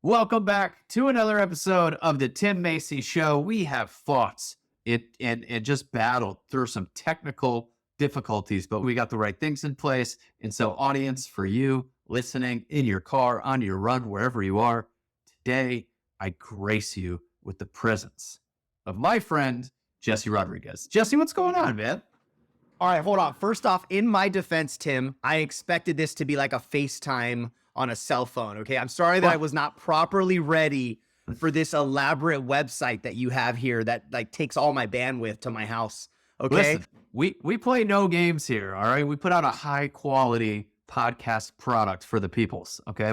Welcome back to another episode of the Tim Macy Show. We have fought it and just battled through some technical difficulties, but we got the right things in place. And so, audience, for you listening in your car, on your run, wherever you are, today I grace you with the presence of my friend, Jessie Rodriguez. Jessie, what's going on, man? All right, hold on. First off, in my defense, Tim, I expected this to be like a FaceTime on a cell phone, okay? I'm sorry that I was not properly ready for this elaborate website that you have here that like takes all my bandwidth to my house, okay? Listen, we play no games here, all right? We put out a high quality podcast product for the peoples, okay?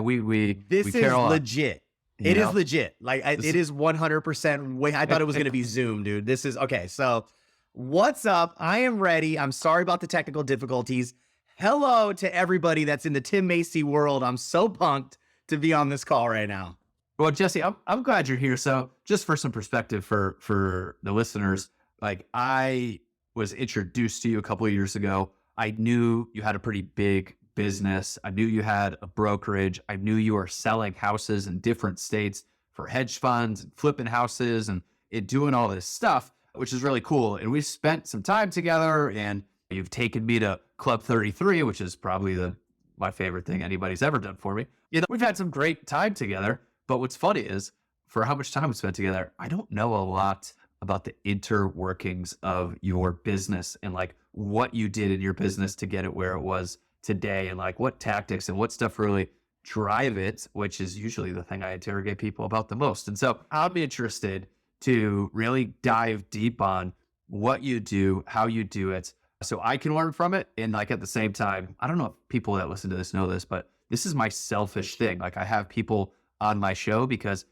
This care is a lot. legit. You It know? is legit. Like it is 100%. Wait, I thought it was going to be Zoom, dude. This is okay. So what's up? I am ready. I'm sorry about the technical difficulties. Hello to everybody that's in the Tim Macy world. I'm so pumped to be on this call right now. Well, Jessie, I'm glad you're here. So just for some perspective for the listeners, like I was introduced to you a couple of years ago. I knew you had a pretty big business. I knew you had a brokerage. I knew you were selling houses in different states for hedge funds and flipping houses and doing all this stuff, which is really cool. And we spent some time together, and you've taken me to Club 33, which is probably my favorite thing anybody's ever done for me. You know, we've had some great time together, but what's funny is for how much time we spent together, I don't know a lot about the interworkings of your business and like what you did in your business to get it where it was today, and like what tactics and what stuff really drive it, which is usually the thing I interrogate people about the most. And so I'll be interested to really dive deep on what you do, how you do it, so I can learn from it. And like at the same time, I don't know if people that listen to this know this, but this is my selfish thing. Like I have people on my show because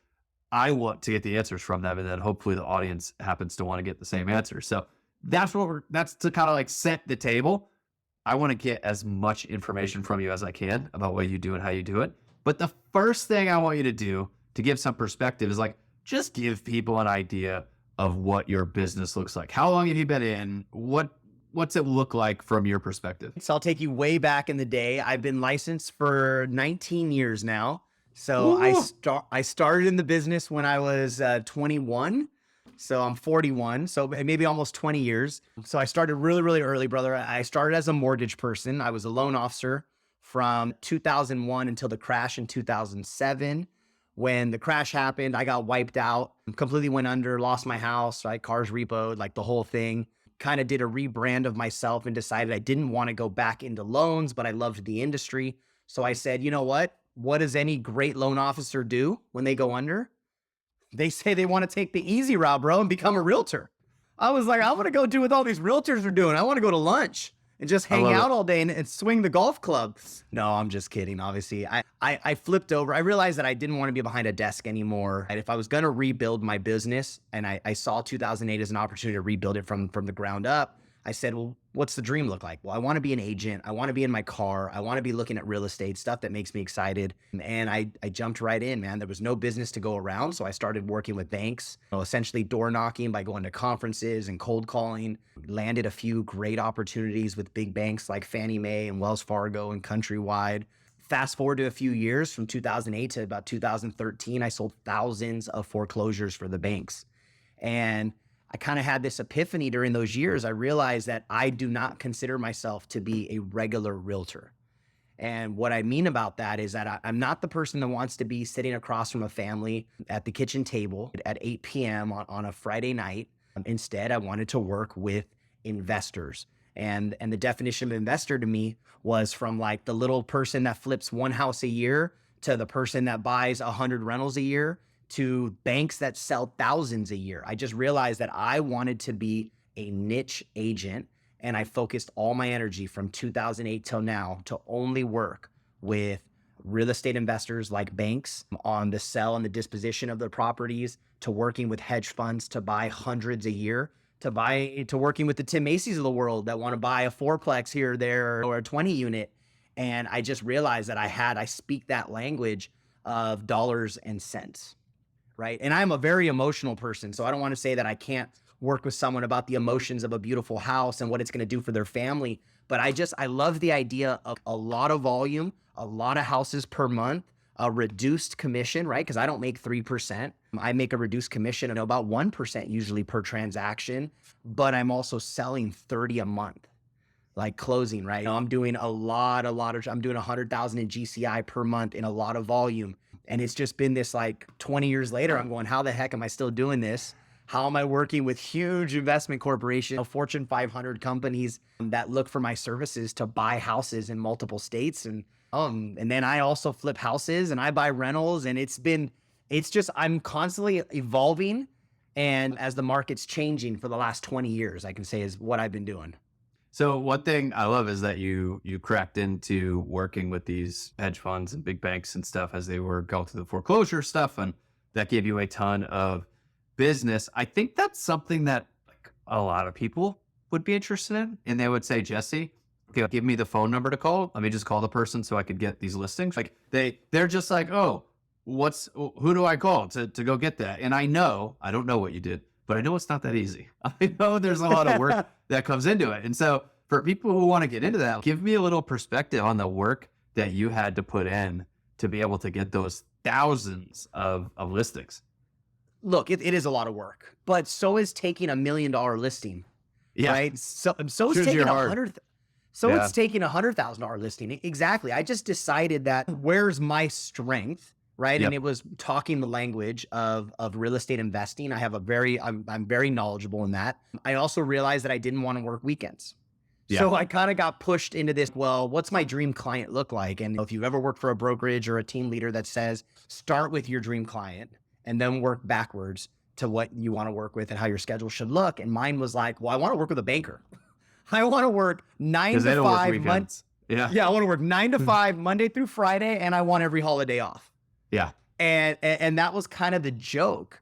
I want to get the answers from them, and then hopefully the audience happens to want to get the same answers. So that's that's to kind of like set the table. I want to get as much information from you as I can about what you do and how you do it. But the first thing I want you to do to give some perspective is like, just give people an idea of what your business looks like. How long have you been in? What's it look like from your perspective? So I'll take you way back in the day. I've been licensed for 19 years now. So I started in the business when I was 21. So I'm 41, so maybe almost 20 years. So I started really, really early, brother. I started as a mortgage person. I was a loan officer from 2001 until the crash in 2007. When the crash happened, I got wiped out, completely went under, lost my house, right? Cars repoed, like the whole thing. Kind of did a rebrand of myself and decided I didn't want to go back into loans, but I loved the industry. So I said, you know what? What does any great loan officer do when they go under? They say they want to take the easy route, bro, and become a realtor. I was like, I want to go do what all these realtors are doing. I want to go to lunch and just hang out all day and swing the golf club. No, I'm just kidding. Obviously, I flipped over. I realized that I didn't want to be behind a desk anymore. And if I was going to rebuild my business, and I saw 2008 as an opportunity to rebuild it from the ground up, I said, well, what's the dream look like? Well, I want to be an agent. I want to be in my car. I want to be looking at real estate, stuff that makes me excited. And I jumped right in, man. There was no business to go around. So I started working with banks, essentially door knocking by going to conferences and cold calling. Landed a few great opportunities with big banks like Fannie Mae and Wells Fargo and Countrywide. Fast forward to a few years, from 2008 to about 2013, I sold thousands of foreclosures for the banks. And I kind of had this epiphany during those years. I realized that I do not consider myself to be a regular realtor. And what I mean about that is that I'm not the person that wants to be sitting across from a family at the kitchen table at 8 p.m. on a Friday night. Instead, I wanted to work with investors. And the definition of investor to me was from like the little person that flips one house a year to the person that buys 100 rentals a year to banks that sell thousands a year. I just realized that I wanted to be a niche agent, and I focused all my energy from 2008 till now to only work with real estate investors like banks on the sell and the disposition of their properties, to working with hedge funds to buy hundreds a year, to working with the Tim Macy's of the world that want to buy a fourplex here or there or a 20 unit. And I just realized that I speak that language of dollars and cents. Right. And I'm a very emotional person. So I don't want to say that I can't work with someone about the emotions of a beautiful house and what it's going to do for their family. But I love the idea of a lot of volume, a lot of houses per month, a reduced commission, right? Because I don't make 3%. I make a reduced commission of about 1% usually per transaction, but I'm also selling 30 a month, like closing, right? I'm doing I'm doing 100,000 in GCI per month in a lot of volume. And it's just been this like 20 years later, I'm going, how the heck am I still doing this? How am I working with huge investment corporations, Fortune 500 companies that look for my services to buy houses in multiple states? And then I also flip houses and I buy rentals. And I'm constantly evolving. And as the market's changing for the last 20 years, I can say is what I've been doing. So one thing I love is that you cracked into working with these hedge funds and big banks and stuff as they were going through the foreclosure stuff, and that gave you a ton of business. I think that's something that like a lot of people would be interested in, and they would say, Jesse, okay, give me the phone number to call. Let me just call the person so I could get these listings. Like they're just like, oh, who do I call to go get that? And I don't know what you did, but I know it's not that easy. I know there's a lot of work that comes into it. And so for people who want to get into that, give me a little perspective on the work that you had to put in to be able to get those thousands of listings. Look, it is a lot of work, but so is taking $1 million listing, right? So is taking it's taking $100,000 listing. Exactly. I just decided that where's my strength, right? Yep. And it was talking the language of real estate investing. I'm very knowledgeable in that. I also realized that I didn't want to work weekends. Yeah. So I kind of got pushed into this, well, what's my dream client look like? And if you've ever worked for a brokerage or a team leader that says, start with your dream client and then work backwards to what you want to work with and how your schedule should look. And mine was like, well, I want to work with a banker. I want to work 9 to 5 months. Yeah. I want to work 9 to 5 Monday through Friday. And I want every holiday off. Yeah. And that was kind of the joke.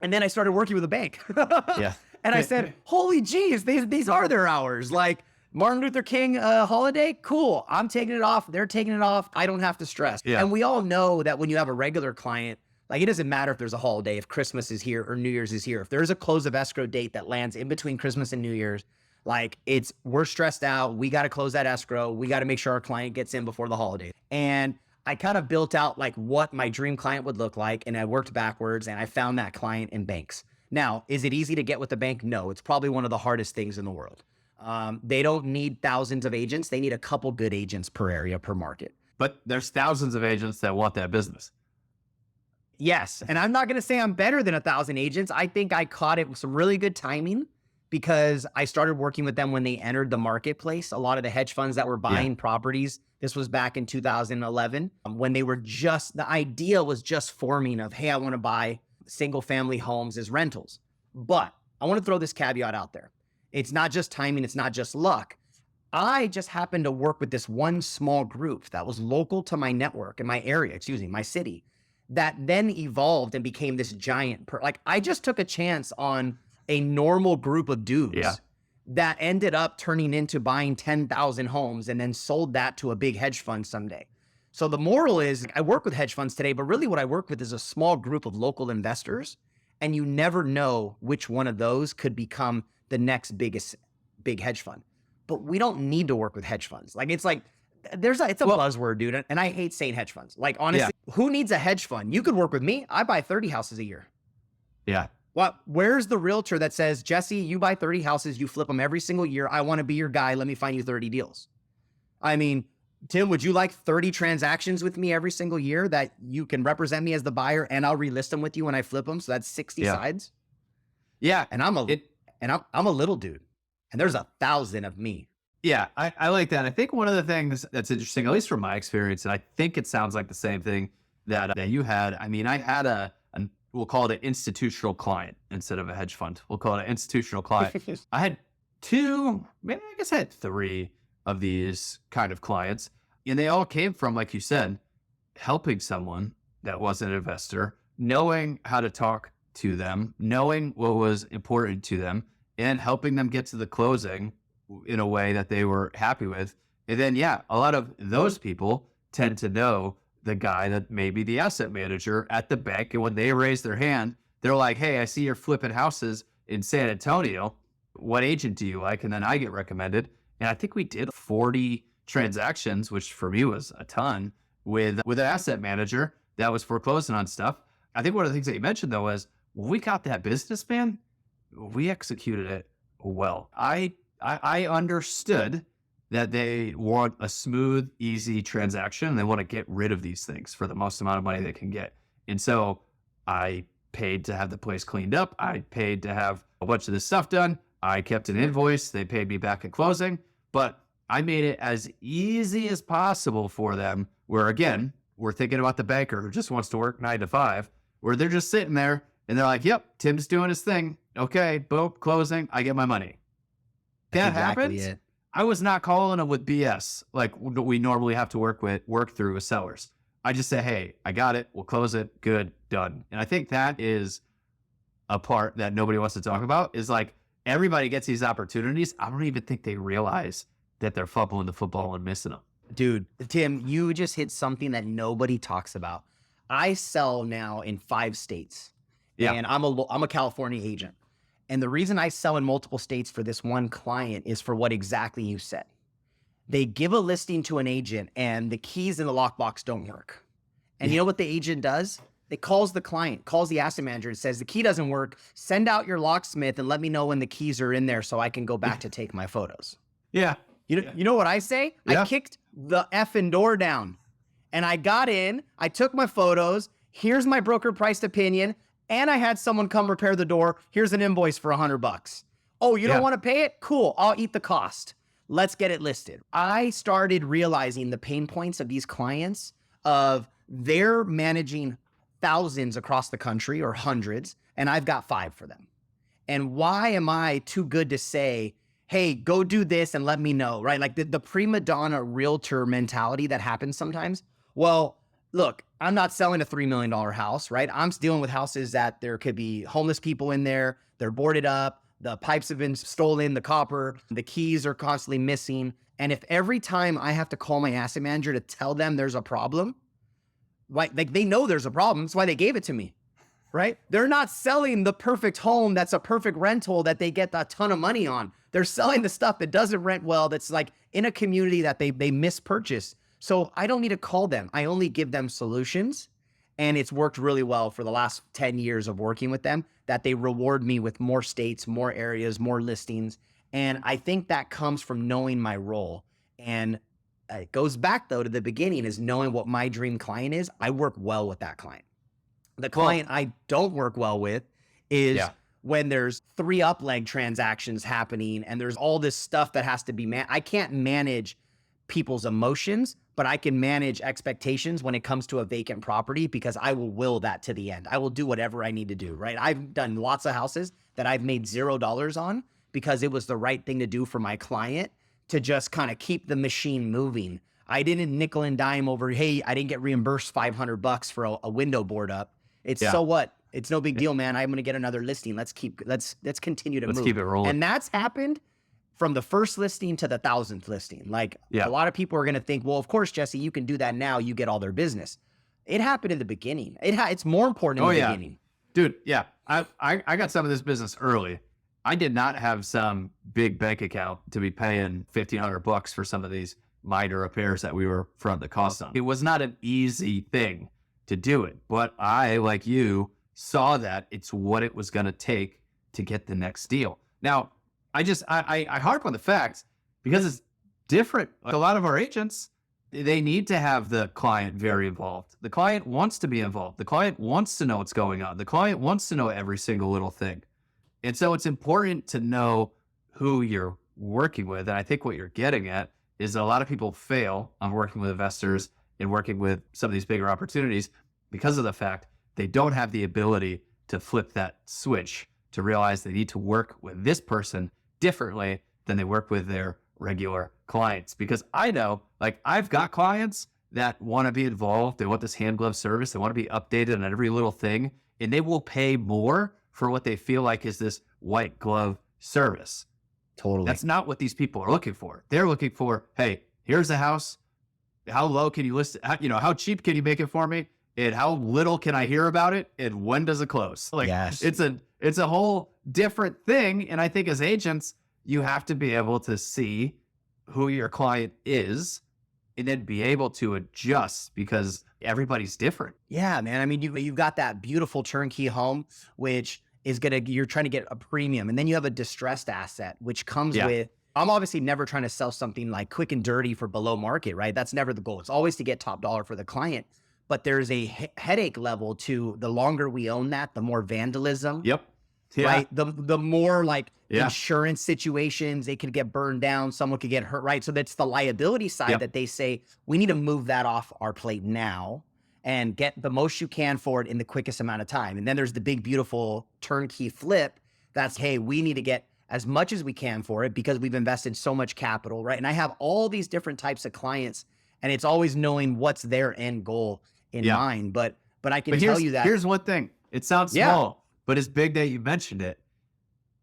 And then I started working with a bank. Yeah. And I said, holy geez, these are their hours. Like Martin Luther King holiday, cool. I'm taking it off. They're taking it off. I don't have to stress. Yeah. And we all know that when you have a regular client, like it doesn't matter if there's a holiday, if Christmas is here or New Year's is here. If there's a close of escrow date that lands in between Christmas and New Year's, like we're stressed out. We got to close that escrow. We got to make sure our client gets in before the holiday. And I kind of built out like what my dream client would look like. And I worked backwards and I found that client in banks. Now, is it easy to get with the bank? No, it's probably one of the hardest things in the world. They don't need thousands of agents. They need a couple good agents per area, per market. But there's thousands of agents that want that business. Yes. And I'm not going to say I'm better than 1,000 agents. I think I caught it with some really good timing because I started working with them when they entered the marketplace. A lot of the hedge funds that were buying properties, this was back in 2011, when they were the idea was just forming of, hey, I want to buy single family homes as rentals. But I want to throw this caveat out there. It's not just timing. It's not just luck. I just happened to work with this one small group that was local to my network in my area, my city, that then evolved and became this giant. I just took a chance on a normal group of dudes that ended up turning into buying 10,000 homes and then sold that to a big hedge fund someday. So the moral is I work with hedge funds today, but really what I work with is a small group of local investors. And you never know which one of those could become the next big hedge fund. But we don't need to work with hedge funds. It's a buzzword, dude. And I hate saying hedge funds. Like, honestly, who needs a hedge fund? You could work with me. I buy 30 houses a year. Yeah. Where's the realtor that says, Jesse, you buy 30 houses, you flip them every single year. I want to be your guy. Let me find you 30 deals. I mean, Tim, would you like 30 transactions with me every single year that you can represent me as the buyer and I'll relist them with you when I flip them? So that's 60 sides. Yeah. And I'm a little dude and there's 1,000 of me. Yeah. I like that. I think one of the things that's interesting, at least from my experience, and I think it sounds like the same thing that you had. I mean, I had we'll call it an institutional client instead of a hedge fund. We'll call it an institutional client. I had I had 3 of these kind of clients, and they all came from, like you said, helping someone that was an investor, knowing how to talk to them, knowing what was important to them, and helping them get to the closing in a way that they were happy with. And then, a lot of those people tend to know the guy that may be the asset manager at the bank. And when they raise their hand, they're like, hey, I see you're flipping houses in San Antonio. What agent do you like? And then I get recommended. And I think we did 40 transactions, which for me was a ton. with an asset manager that was foreclosing on stuff. I think one of the things that you mentioned though was when we got that business, man, we executed it well. I understood that they want a smooth, easy transaction. And they want to get rid of these things for the most amount of money they can get. And so I paid to have the place cleaned up. I paid to have a bunch of this stuff done. I kept an invoice. They paid me back at closing, but I made it as easy as possible for them, where again, we're thinking about the banker who just wants to work 9 to 5, where they're just sitting there and they're like, yep, Tim's doing his thing. Okay, boom, closing. I get my money. That happens. I was not calling them with BS like we normally have to work through with sellers. I just say, hey, I got it. We'll close it. Good, done. And I think that is a part that nobody wants to talk about is like everybody gets these opportunities. I don't even think they realize that they're fumbling the football and missing them. Dude, Tim, you just hit something that nobody talks about. I sell now in 5 states, and I'm a California agent. And the reason I sell in multiple states for this one client is for what exactly you said. They give a listing to an agent and the keys in the lockbox don't work. And you know what the agent does? It calls the client, calls the asset manager and says, the key doesn't work. Send out your locksmith and let me know when the keys are in there so I can go back to take my photos. Yeah. You know what I say? Yeah. I kicked the effing door down and I got in, I took my photos. Here's my broker priced opinion. And I had someone come repair the door. Here's an invoice for $100. Oh, you don't want to pay it? Cool. I'll eat the cost. Let's get it listed. I started realizing the pain points of these clients of they're managing thousands across the country or hundreds, and I've got 5 for them. And why am I too good to say, hey, go do this and let me know, right? Like the prima donna realtor mentality that happens sometimes. Well, look, I'm not selling a $3 million house, right? I'm dealing with houses that there could be homeless people in there. They're boarded up. The pipes have been stolen, the copper, the keys are constantly missing. And if every time I have to call my asset manager to tell them there's a problem, right? Like they know there's a problem. That's why they gave it to me, right? They're not selling the perfect home that's a perfect rental that they get a ton of money on. They're selling the stuff that doesn't rent well, that's like in a community that they mispurchase. So I don't need to call them. I only give them solutions. And it's worked really well for the last 10 years of working with them, that they reward me with more states, more areas, more listings. And I think that comes from knowing my role. And it goes back though to the beginning, is knowing what my dream client is. I work well with that client. The client I don't work well with is when there's 3 up-leg transactions happening and there's all this stuff that has to be I can't manage people's emotions, but I can manage expectations when it comes to a vacant property, because I will that to the end. I will do whatever I need to do, right? I've done lots of houses that I've made $0 on because it was the right thing to do for my client to just kind of keep the machine moving. I didn't nickel and dime over, hey, I didn't get reimbursed $500 for a window board up. It's so what? It's no big deal, man. I'm going to get another listing. Let's continue to move. Let's keep it rolling. And that's happened from the first listing to the 1,000th listing. Like a lot of people are going to think, well, of course, Jesse, you can do that now. You get all their business. It happened in the beginning. It's more important in the beginning. Dude, yeah. I got some of this business early. I did not have some big bank account to be paying $1,500 for some of these minor repairs that we were front the cost on. It was not an easy thing to do it, but I, like you, saw that it's what it was going to take to get the next deal. Now, I harp on the fact because it's different. Like a lot of our agents, they need to have the client very involved. The client wants to be involved. The client wants to know what's going on. The client wants to know every single little thing. And so it's important to know who you're working with. And I think what you're getting at is a lot of people fail on working with investors and working with some of these bigger opportunities because of the fact they don't have the ability to flip that switch to realize they need to work with this person differently than they work with their regular clients. Because I know, like, I've got clients that want to be involved. They want this hand glove service. They want to be updated on every little thing, and they will pay more for what they feel like is this white glove service. Totally. That's not what these people are looking for. They're looking for, hey, here's a house. How low can you list it? How cheap can you make it for me? And how little can I hear about it? And when does it close? Like, it's a whole different thing. And I think as agents, you have to be able to see who your client is and then be able to adjust because everybody's different. Yeah, man. I mean, you've got that beautiful turnkey home, which is you're trying to get a premium. And then you have a distressed asset, which comes with, I'm obviously never trying to sell something like quick and dirty for below market, right? That's never the goal. It's always to get top dollar for the client. But there's a headache level to the longer we own that, the more vandalism. Yep. Yeah. Right. The more like insurance situations, they could get burned down. Someone could get hurt. Right. So that's the liability side that they say, we need to move that off our plate now and get the most you can for it in the quickest amount of time. And then there's the big, beautiful turnkey flip. That's, hey, we need to get as much as we can for it because we've invested so much capital. Right. And I have all these different types of clients, and it's always knowing what's their end goal in mind. But I can tell you that. Here's one thing. It sounds small, but it's big that you mentioned it.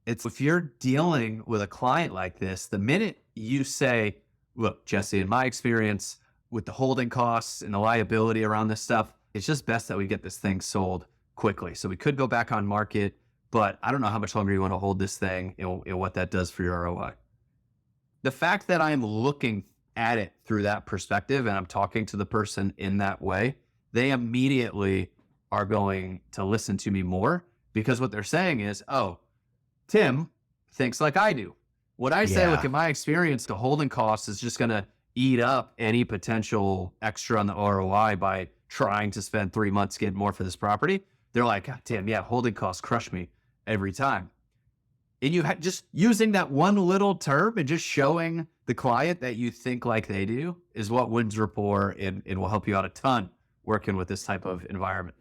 It's if you're dealing with a client like this, the minute you say, look, Jesse, in my experience with the holding costs and the liability around this stuff, it's just best that we get this thing sold quickly. So we could go back on market, but I don't know how much longer you want to hold this thing and what that does for your ROI. The fact that I'm looking at it through that perspective and I'm talking to the person in that way, they immediately are going to listen to me more. Because what they're saying is, oh, Tim thinks like I do. What I say, look, in my experience, the holding cost is just going to eat up any potential extra on the ROI by trying to spend 3 months getting more for this property. They're like, God, Tim, holding costs crush me every time. And you just using that one little term and just showing the client that you think like they do is what wins rapport and will help you out a ton working with this type of environment.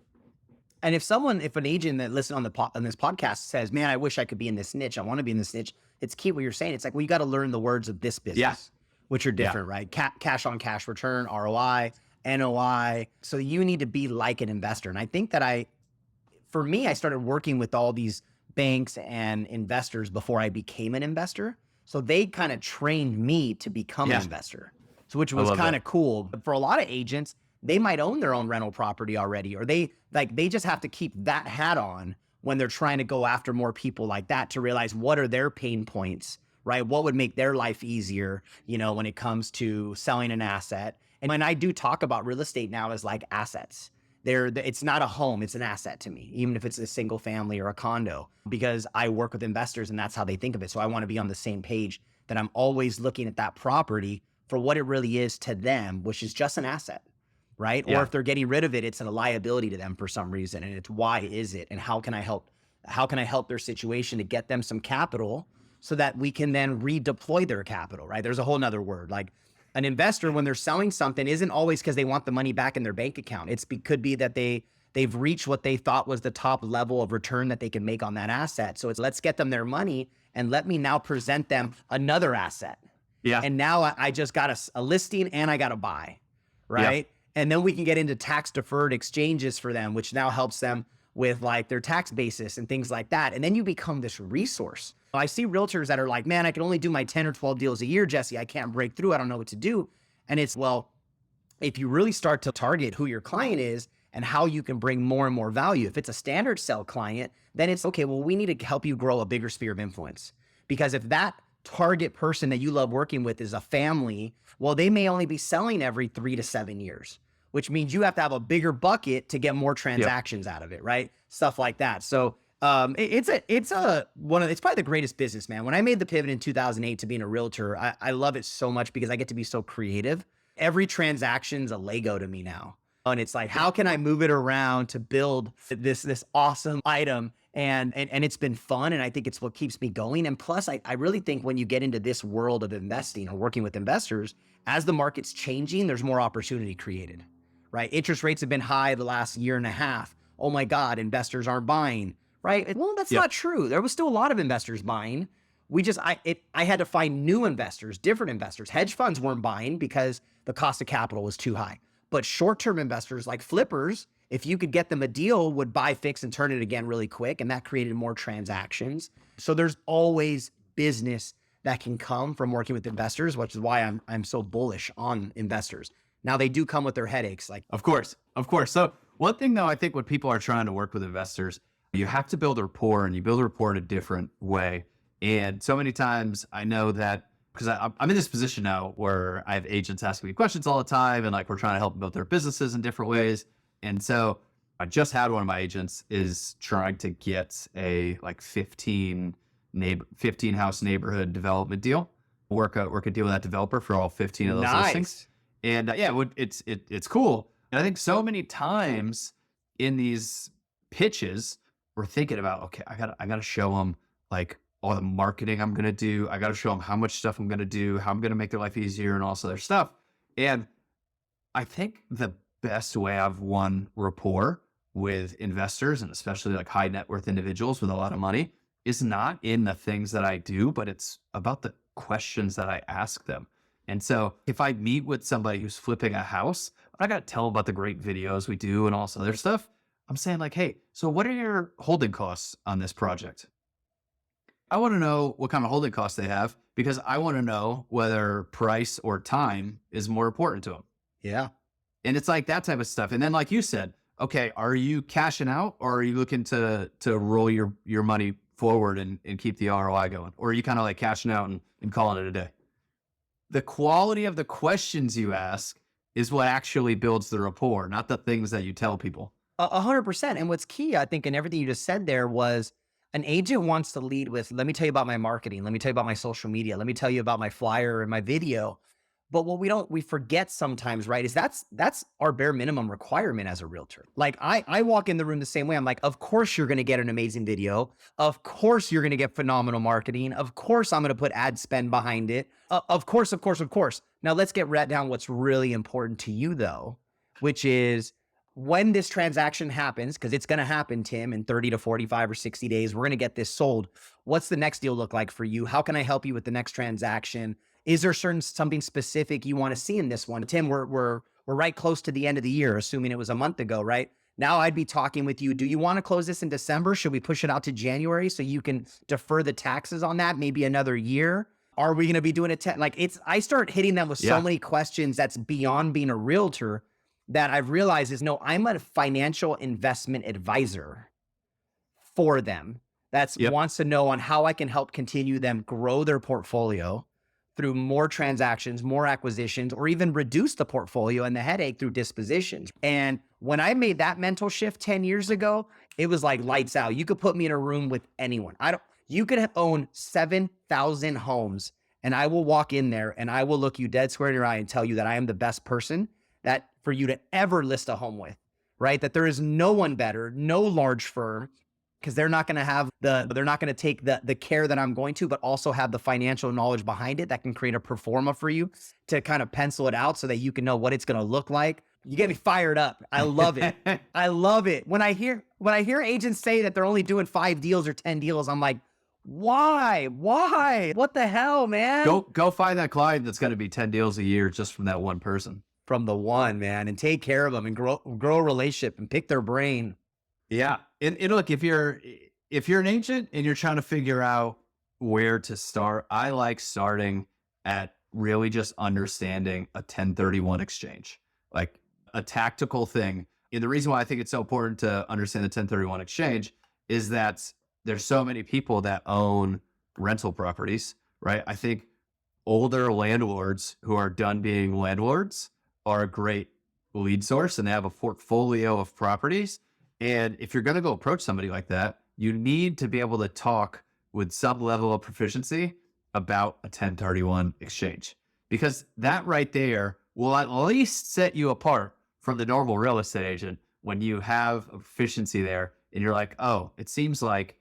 And if an agent that listens on this podcast says, man, I wish I could be in this niche. I want to be in this niche. It's key what you're saying. It's like, well, you got to learn the words of this business, which are different, right? Cash on cash return, ROI, NOI. So you need to be like an investor. And I think that for me, I started working with all these banks and investors before I became an investor. So they kind of trained me to become an investor. So which was kind of cool. But for a lot of agents, they might own their own rental property already, or they just have to keep that hat on when they're trying to go after more people like that to realize what are their pain points, right? What would make their life easier, when it comes to selling an asset. And when I do talk about real estate now as like assets, it's not a home, it's an asset to me, even if it's a single family or a condo, because I work with investors and that's how they think of it. So I want to be on the same page that I'm always looking at that property for what it really is to them, which is just an asset. Right. Or if they're getting rid of it, it's a liability to them for some reason. And it's why is it? And how can I help their situation to get them some capital so that we can then redeploy their capital, right? There's a whole nother word. Like an investor, when they're selling something, isn't always because they want the money back in their bank account. Could be that they've reached what they thought was the top level of return that they can make on that asset. So it's let's get them their money and let me now present them another asset. Yeah. And now I just got a listing and I got to buy, right? Yeah. And then we can get into tax deferred exchanges for them, which now helps them with like their tax basis and things like that. And then you become this resource. I see realtors that are like, man, I can only do my 10 or 12 deals a year, Jesse. I can't break through. I don't know what to do. And it's, well, if you really start to target who your client is and how you can bring more and more value, if it's a standard sell client, then it's okay, well, we need to help you grow a bigger sphere of influence. Because if that target person that you love working with is a family, well, they may only be selling every 3 to 7 years, which means you have to have a bigger bucket to get more transactions out of it, right? Stuff like that. So it's probably the greatest business, man. When I made the pivot in 2008 to being a realtor, I love it so much because I get to be so creative. Every transaction's a Lego to me now. And it's like, how can I move it around to build this awesome item? And it's been fun. And I think it's what keeps me going. And plus, I really think when you get into this world of investing or working with investors, as the market's changing, there's more opportunity created, right? Interest rates have been high the last year and a half. Oh my God, investors aren't buying, right? Well, that's not true. There was still a lot of investors buying. I had to find new investors, different investors. Hedge funds weren't buying because the cost of capital was too high. But short-term investors like flippers, if you could get them a deal, would buy, fix, and turn it again really quick. And that created more transactions. So there's always business that can come from working with investors, which is why I'm so bullish on investors. Now they do come with their headaches. Like, Of course. So one thing though, I think when people are trying to work with investors, you have to build a rapport, and you build a rapport in a different way. And so many times I know that because I'm in this position now where I have agents asking me questions all the time, and like we're trying to help them build their businesses in different ways. And so I just had one of my agents is trying to get a like 15 house neighborhood development deal, work a deal with that developer for all 15 of those listings. Nice. And it's cool. And I think so many times in these pitches, we're thinking about, okay, I gotta show them like all the marketing I'm gonna do. I gotta show them how much stuff I'm gonna do, how I'm gonna make their life easier, and all this other stuff. And I think the best way I've won rapport with investors, and especially like high net worth individuals with a lot of money, is not in the things that I do, but it's about the questions that I ask them. And so if I meet with somebody who's flipping a house, I got to tell them about the great videos we do and all this other stuff. I'm saying like, hey, so what are your holding costs on this project? I want to know what kind of holding costs they have, because I want to know whether price or time is more important to them. Yeah. And it's like that type of stuff. And then like you said, okay, are you cashing out, or are you looking to roll your money forward and keep the ROI going? Or are you kind of like cashing out and calling it a day? The quality of the questions you ask is what actually builds the rapport, not the things that you tell people. 100%. And what's key, I think, in everything you just said there was an agent wants to lead with, let me tell you about my marketing. Let me tell you about my social media. Let me tell you about my flyer and my video. But what we forget sometimes, right, is that's our bare minimum requirement as a realtor. Like I walk in the room the same way. I'm like, of course you're going to get an amazing video. Of course you're going to get phenomenal marketing. Of course I'm going to put ad spend behind it. Of course. Now let's get right down what's really important to you though, which is when this transaction happens, because it's going to happen, Tim, in 30 to 45 or 60 days, we're going to get this sold. What's the next deal look like for you? How can I help you with the next transaction? Is there something specific you want to see in this one? Tim, we're right close to the end of the year, assuming it was a month ago, right? Now I'd be talking with you. Do you want to close this in December? Should we push it out to January so you can defer the taxes on that, maybe another year? Are we going to be doing it? I start hitting them with so many questions that's beyond being a realtor that I've realized is, no, I'm a financial investment advisor for them that wants to know on how I can help continue them grow their portfolio through more transactions, more acquisitions, or even reduce the portfolio and the headache through dispositions. And when I made that mental shift 10 years ago, it was like lights out. You could put me in a room with anyone. You could own 7,000 homes and I will walk in there and I will look you dead square in your eye and tell you that I am the best person that for you to ever list a home with, right? That there is no one better, no large firm, because they're not going to take the care that I'm going to, but also have the financial knowledge behind it that can create a pro forma for you to kind of pencil it out so that you can know what it's going to look like. You get me fired up. I love it. I love it. When I hear agents say that they're only doing 5 deals or 10 deals, I'm like, why? What the hell, man? Go find that client that's going to be 10 deals a year just from that one person. From the one, man, and take care of them and grow a relationship and pick their brain. Yeah. And look, if you're an agent and you're trying to figure out where to start, I like starting at really just understanding a 1031 exchange, like a tactical thing. And the reason why I think it's so important to understand the 1031 exchange is that there's so many people that own rental properties, right? I think older landlords who are done being landlords are a great lead source, and they have a portfolio of properties. And if you're going to go approach somebody like that, you need to be able to talk with some level of proficiency about a 1031 exchange, because that right there will at least set you apart from the normal real estate agent when you have a proficiency there and you're like, oh, it seems like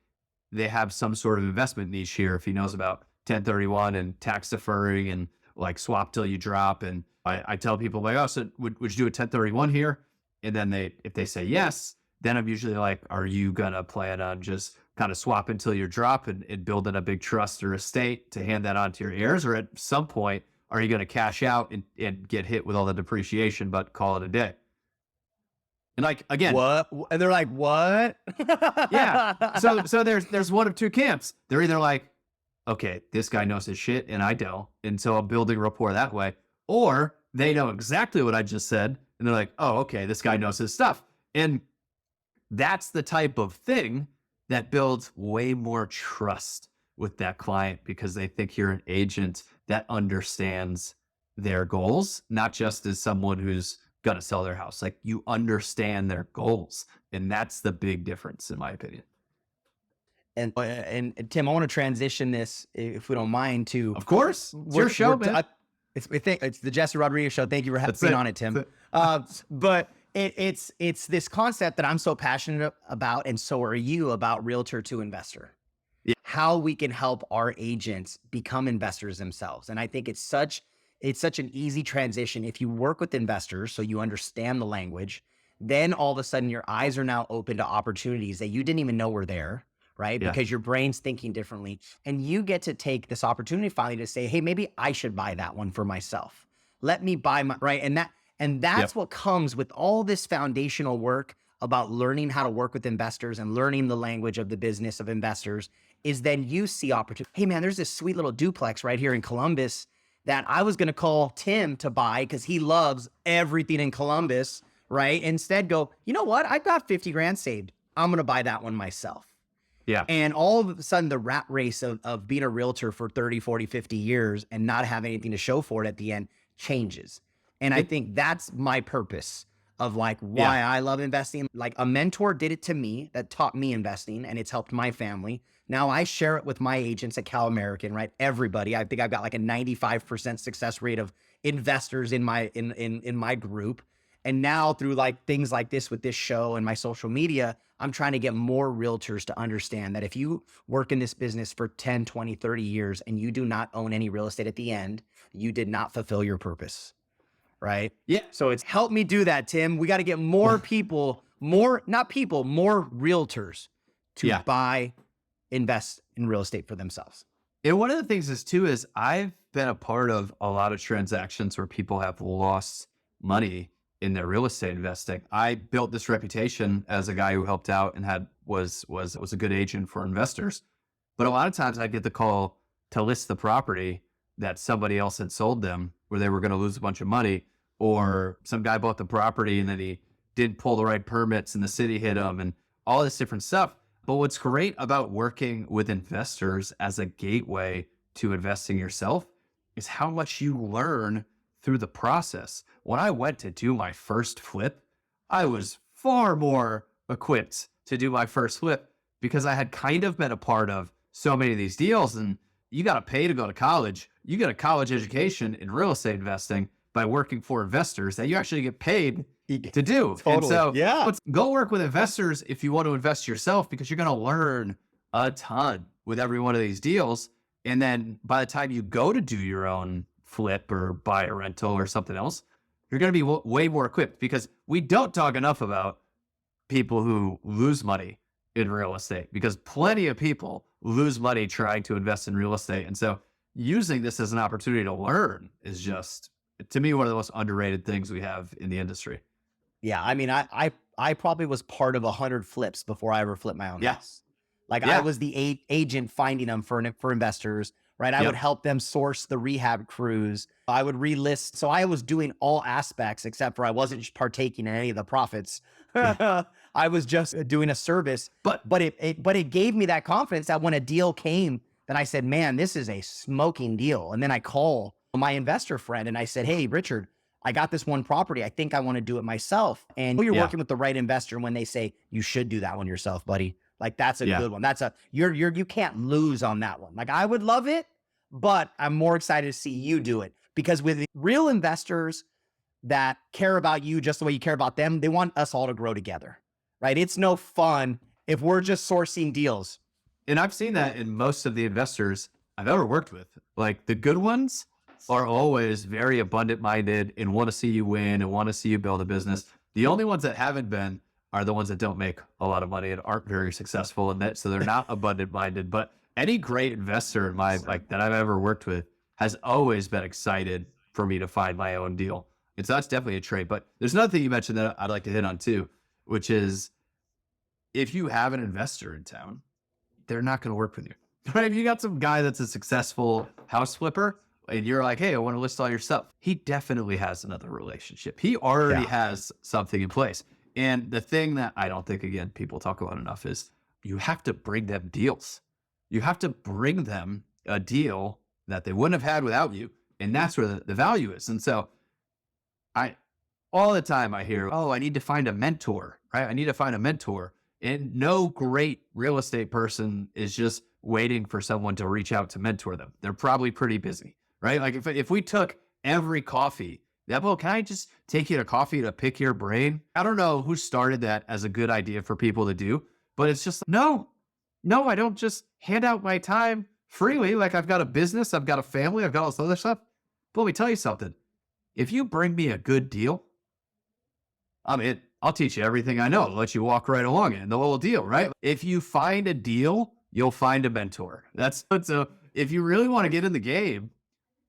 they have some sort of investment niche here if he knows about 1031 and tax deferring and like swap till you drop. And I tell people like, oh, so would you do a 1031 here? And then if they say yes, then I'm usually like, are you going to plan on just kind of swap until you drop and building a big trust or estate to hand that on to your heirs? Or at some point, are you going to cash out and get hit with all the depreciation, but call it a day? And like, again, what? And they're like, what? Yeah. So there's one of two camps. They're either like, okay, this guy knows his shit and I don't. And so I'm building rapport that way. Or they know exactly what I just said. And they're like, oh, okay, this guy knows his stuff. And that's the type of thing that builds way more trust with that client, because they think you're an agent that understands their goals, not just as someone who's going to sell their house. Like you understand their goals. And that's the big difference, in my opinion. And Tim, I want to transition this, if we don't mind, to Of course. It's your show, man. It's the Jessie Rodriguez show. Thank you for That's being it. on it, Tim. That's But it's this concept that I'm so passionate about, and so are you, about realtor to investor. Yeah. How we can help our agents become investors themselves. And I think it's such an easy transition if you work with investors, so you understand the language. Then all of a sudden your eyes are now open to opportunities that you didn't even know were there, right? Yeah. Because your brain's thinking differently. And you get to take this opportunity finally to say, hey, maybe I should buy that one for myself. Let me buy my, right? And that's what comes with all this foundational work about learning how to work with investors and learning the language of the business of investors, is then you see opportunity. Hey man, there's this sweet little duplex right here in Columbus that I was going to call Tim to buy because he loves everything in Columbus, right? Instead go, you know what? I've got 50 grand saved. I'm going to buy that one myself. Yeah. And all of a sudden the rat race of being a realtor for 30, 40, 50 years and not having anything to show for it at the end changes. And I think that's my purpose of like why I love investing. Like a mentor did it to me that taught me investing, and it's helped my family. Now I share it with my agents at Cal American, right? Everybody. I think I've got like a 95% success rate of investors in my group. And now through like things like this with this show and my social media, I'm trying to get more realtors to understand that if you work in this business for 10, 20, 30 years and you do not own any real estate at the end, you did not fulfill your purpose. Right? Yeah. So it's helped me do that, Tim. We got to get more people, more realtors to buy, invest in real estate for themselves. And one of the things is I've been a part of a lot of transactions where people have lost money in their real estate investing. I built this reputation as a guy who helped out and was a good agent for investors. But a lot of times I get the call to list the property that somebody else had sold them where they were going to lose a bunch of money, or some guy bought the property and then he didn't pull the right permits and the city hit him and all this different stuff. But what's great about working with investors as a gateway to investing yourself is how much you learn through the process. When I went to do my first flip, I was far more equipped to do my first flip because I had kind of been a part of so many of these deals. And you got to pay to go to college. You get a college education in real estate investing by working for investors that you actually get paid to do. Totally. And so yeah, go work with investors if you want to invest yourself, because you're going to learn a ton with every one of these deals. And then by the time you go to do your own flip or buy a rental or something else, you're going to be way more equipped, because we don't talk enough about people who lose money in real estate, because plenty of people lose money trying to invest in real estate. And so using this as an opportunity to learn is just, to me, one of the most underrated things we have in the industry. Yeah. I mean, I probably was part of 100 flips before I ever flipped my own house. Like I was the agent finding them for investors, right? I would help them source the rehab crews. I would relist. So I was doing all aspects, except for I wasn't partaking in any of the profits. I was just doing a service, but it gave me that confidence that when a deal came, then I said, man, this is a smoking deal. And then I call my investor friend and I said, hey, Richard, I got this one property. I think I want to do it myself. And you're working with the right investor when they say you should do that one yourself, buddy. Like that's a good one. That's you can't lose on that one. Like I would love it, but I'm more excited to see you do it, because with real investors that care about you just the way you care about them, they want us all to grow together, right? It's no fun if we're just sourcing deals. And I've seen that in most of the investors I've ever worked with. Like the good ones are always very abundant minded and want to see you win and want to see you build a business. The only ones that haven't been are the ones that don't make a lot of money and aren't very successful in that. So they're not abundant minded. But any great investor in that I've ever worked with has always been excited for me to find my own deal. And so that's definitely a trait. But there's another thing you mentioned that I'd like to hit on too, which is if you have an investor in town, they're not going to work with you, right? If you got some guy that's a successful house flipper and you're like, hey, I want to list all your stuff, he definitely has another relationship. He already has something in place. And the thing that I don't think, again, people talk about enough is you have to bring them deals. You have to bring them a deal that they wouldn't have had without you. And that's where the value is. And so all the time I hear, oh, I need to find a mentor, right? I need to find a mentor. And no great real estate person is just waiting for someone to reach out to mentor them. They're probably pretty busy, right? Like if we took every coffee, well, can I just take you to coffee to pick your brain? I don't know who started that as a good idea for people to do, but it's just, no, I don't just hand out my time freely. Like I've got a business, I've got a family, I've got all this other stuff. But let me tell you something. If you bring me a good deal, I'm in. I'll teach you everything I know. I'll let you walk right along it. The whole deal, right? If you find a deal, you'll find a mentor. So if you really want to get in the game,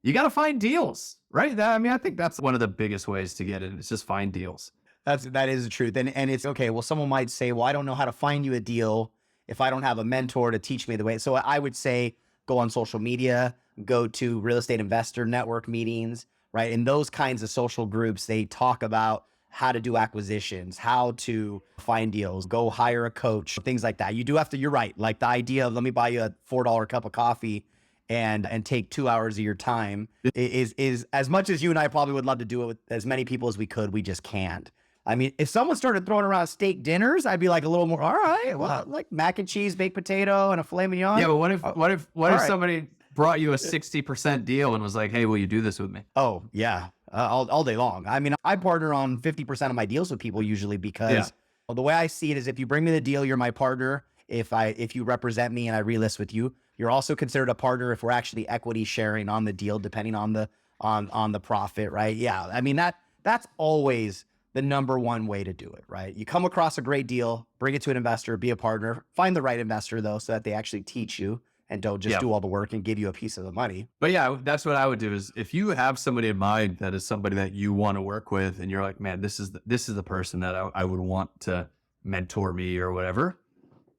you got to find deals, right? I think that's one of the biggest ways to get in. It's just find deals. That is the truth. And it's okay. Well, someone might say, well, I don't know how to find you a deal if I don't have a mentor to teach me the way. So I would say go on social media, go to real estate investor network meetings, right? In those kinds of social groups, they talk about how to do acquisitions, how to find deals, go hire a coach, things like that. You do have to, you're right. Like the idea of let me buy you a $4 cup of coffee and take 2 hours of your time is as much as you and I probably would love to do it with as many people as we could, we just can't. I mean, if someone started throwing around steak dinners, I'd be like a little more, all right, well, like mac and cheese, baked potato, and a filet mignon. Yeah, but what if somebody brought you a 60% deal and was like, hey, will you do this with me? Oh, yeah. All day long. I mean, I partner on 50% of my deals with people usually because the way I see it is if you bring me the deal, you're my partner. If you represent me and I relist with you, you're also considered a partner if we're actually equity sharing on the deal, depending on the profit, right? Yeah. I mean, that's always the number one way to do it, right? You come across a great deal, bring it to an investor, be a partner, find the right investor though, so that they actually teach you and don't just do all the work and give you a piece of the money. But yeah, that's what I would do is if you have somebody in mind that is somebody that you want to work with and you're like, man, this is the person that I would want to mentor me or whatever,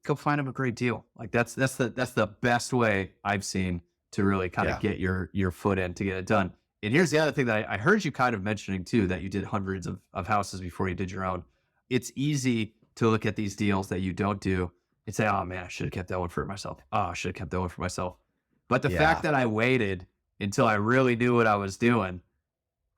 go find them a great deal. Like that's the best way I've seen to really kind of get your foot in to get it done. And here's the other thing that I heard you kind of mentioning too, that you did hundreds of houses before you did your own. It's easy to look at these deals that you don't do and say, oh man, I should have kept that one for myself. Oh, I should have kept that one for myself. But the fact that I waited until I really knew what I was doing,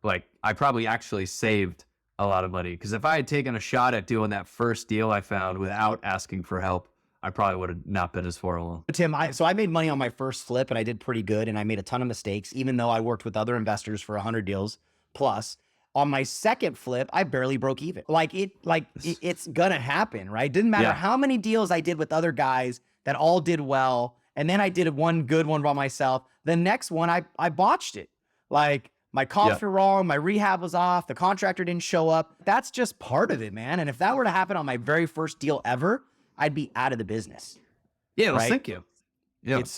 like I probably actually saved a lot of money. Because if I had taken a shot at doing that first deal I found without asking for help, I probably would have not been as far along. Tim, so I made money on my first flip and I did pretty good and I made a ton of mistakes, even though I worked with other investors for 100 deals plus. On my second flip, I barely broke even. It's gonna happen, right? Didn't matter how many deals I did with other guys that all did well. And then I did one good one by myself. The next one, I botched it. Like my comps were wrong. My rehab was off. The contractor didn't show up. That's just part of it, man. And if that were to happen on my very first deal ever, I'd be out of the business. Yeah, well, thank you. Yeah. It's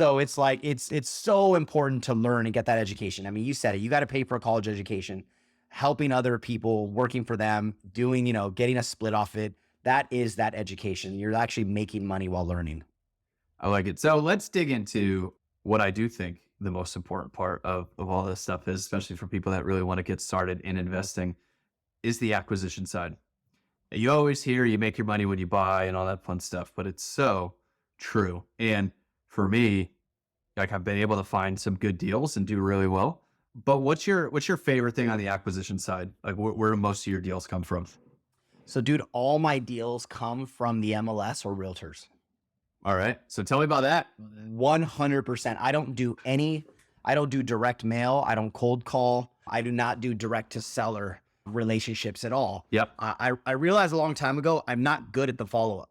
so important to learn and get that education. I mean, you said it. You got to pay for a college education, helping other people, working for them, doing, getting a split off it. That is that education. You're actually making money while learning. I like it. So let's dig into what I do think the most important part of all this stuff is, especially for people that really want to get started in investing, is the acquisition side. You always hear you make your money when you buy and all that fun stuff, but it's so true. And for me, like I've been able to find some good deals and do really well. But what's your favorite thing on the acquisition side? Like where do most of your deals come from? So dude, all my deals come from the MLS or realtors. All right. So tell me about that. 100%. I don't do direct mail. I don't cold call. I do not do direct to seller relationships at all. Yep. I realized a long time ago, I'm not good at the follow-up.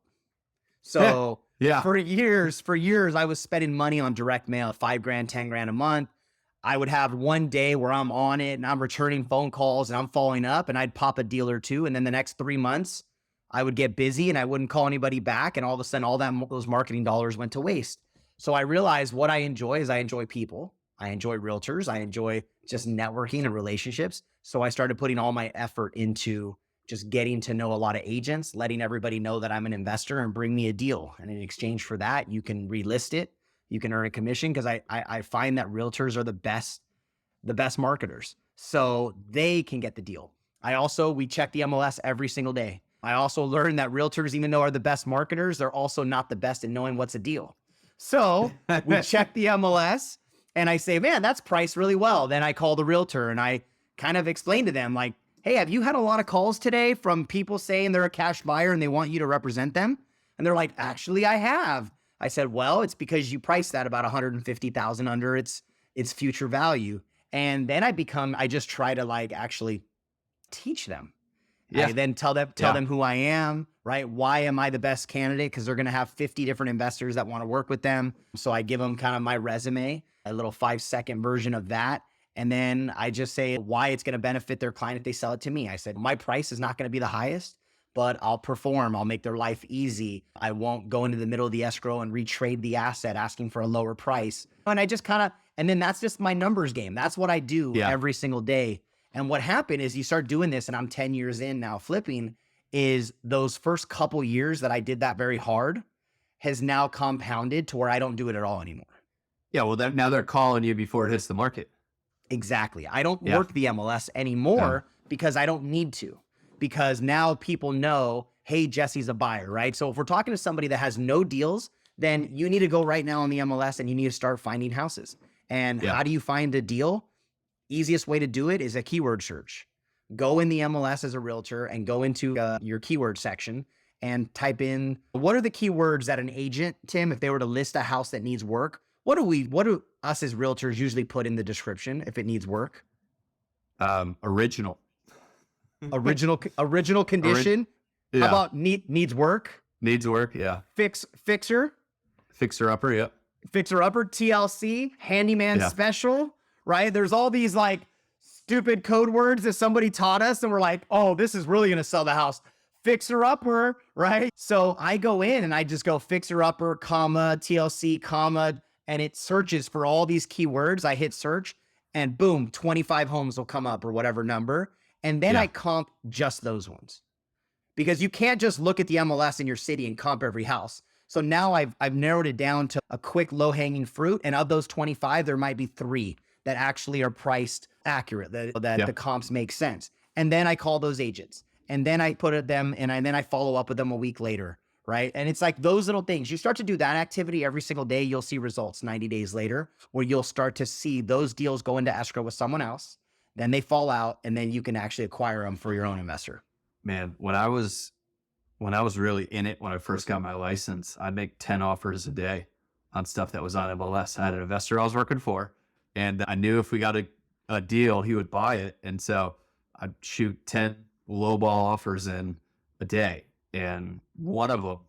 So for years, I was spending money on direct mail, $5,000, $10,000 a month. I would have one day where I'm on it and I'm returning phone calls and I'm following up and I'd pop a deal or two. And then the next 3 months I would get busy and I wouldn't call anybody back. And all of a sudden, those marketing dollars went to waste. So I realized what I enjoy is I enjoy people. I enjoy realtors. I enjoy just networking and relationships. So I started putting all my effort into just getting to know a lot of agents, letting everybody know that I'm an investor and bring me a deal. And in exchange for that, you can relist it. You can earn a commission because I find that realtors are the best marketers. So they can get the deal. We check the MLS every single day. I also learned that realtors, even though are the best marketers, they're also not the best in knowing what's a deal. So we check the MLS And I say, man, that's priced really well. Then I call the realtor and I kind of explain to them like, hey, have you had a lot of calls today from people saying they're a cash buyer and they want you to represent them? And they're like, actually, I have. I said, well, it's because you priced that about 150,000 under its future value. And then I just try to like actually teach them. Yeah. I then tell them who I am, right? Why am I the best candidate? Because they're going to have 50 different investors that want to work with them. So I give them kind of my resume, a little 5-second version of that. And then I just say why it's going to benefit their client if they sell it to me. I said, my price is not going to be the highest, but I'll perform. I'll make their life easy. I won't go into the middle of the escrow and retrade the asset asking for a lower price. And I just and then that's just my numbers game. That's what I do every single day. And what happened is you start doing this, and I'm 10 years in now flipping, is those first couple years that I did that very hard has now compounded to where I don't do it at all anymore. Yeah. Well, now they're calling you before it hits the market. Exactly. I don't work the MLS anymore because I don't need to, because now people know, hey, Jesse's a buyer, right? So if we're talking to somebody that has no deals, then you need to go right now on the MLS and you need to start finding houses. And how do you find a deal? Easiest way to do it is a keyword search. Go in the MLS as a realtor and go into your keyword section and type in, what are the keywords that an agent, Tim, if they were to list a house that needs work, what do us as realtors usually put in the description if it needs work? Original condition. How about needs work? Needs work. Yeah. Fixer upper. Yeah. Fixer upper, TLC, handyman special, right? There's all these like stupid code words that somebody taught us and we're like, oh, this is really going to sell the house. Fixer upper, right? So I go in and I just go fixer upper, comma, TLC, comma, and it searches for all these keywords. I hit search and boom, 25 homes will come up or whatever number. And then I comp just those ones, because you can't just look at the MLS in your city and comp every house. So now I've narrowed it down to a quick low hanging fruit. And of those 25, there might be 3 that actually are priced accurate, that the comps make sense. And then I call those agents and then I put them and then I follow up with them a week later. Right. And it's like those little things. You start to do that activity every single day, you'll see results 90 days later, where you'll start to see those deals go into escrow with someone else. Then they fall out and then you can actually acquire them for your own investor. Man, when I was really in it, when I first got my license, I'd make 10 offers a day on stuff that was on MLS. I had an investor I was working for, and I knew if we got a deal, he would buy it. And so I'd shoot 10 lowball offers in a day, and one of them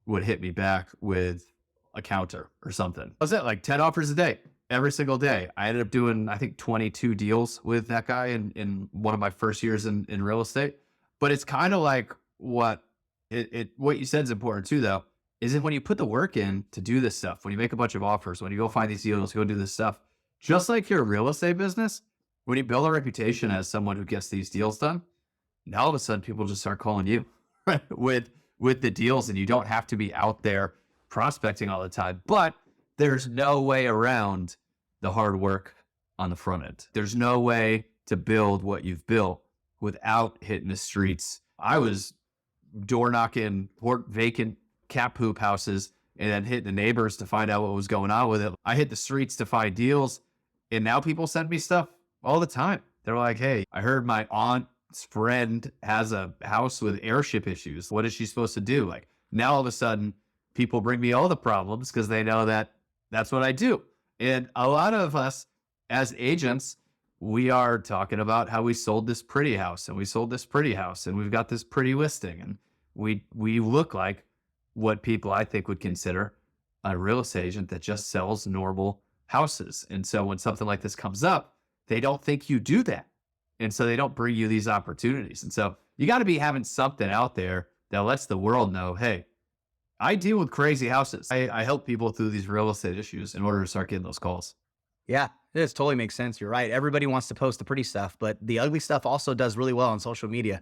would hit me back with a counter or something. Was it like 10 offers a day, every single day? I ended up doing, I think, 22 deals with that guy in one of my first years in real estate. But it's kind of like what you said is important too, though, is it when you put the work in to do this stuff, when you make a bunch of offers, when you go find these deals, go do this stuff, just like your real estate business, when you build a reputation as someone who gets these deals done, now all of a sudden people just start calling you with the deals, and you don't have to be out there prospecting all the time. But there's no way around the hard work on the front end. There's no way to build what you've built without hitting the streets. I was door knocking vacant cat poop houses and then hitting the neighbors to find out what was going on with it. I hit the streets to find deals, and now people send me stuff all the time. They're like, hey, I heard my aunt's friend has a house with airship issues. What is she supposed to do? Like, now all of a sudden people bring me all the problems because they know that that's what I do. And a lot of us as agents, we are talking about how we sold this pretty house and we sold this pretty house and we've got this pretty listing, and we look like what people I think would consider a real estate agent that just sells normal houses. And so when something like this comes up, they don't think you do that. And so they don't bring you these opportunities. And so you got to be having something out there that lets the world know, hey, I deal with crazy houses. I help people through these real estate issues in order to start getting those calls. Yeah, this totally makes sense. You're right. Everybody wants to post the pretty stuff, but the ugly stuff also does really well on social media.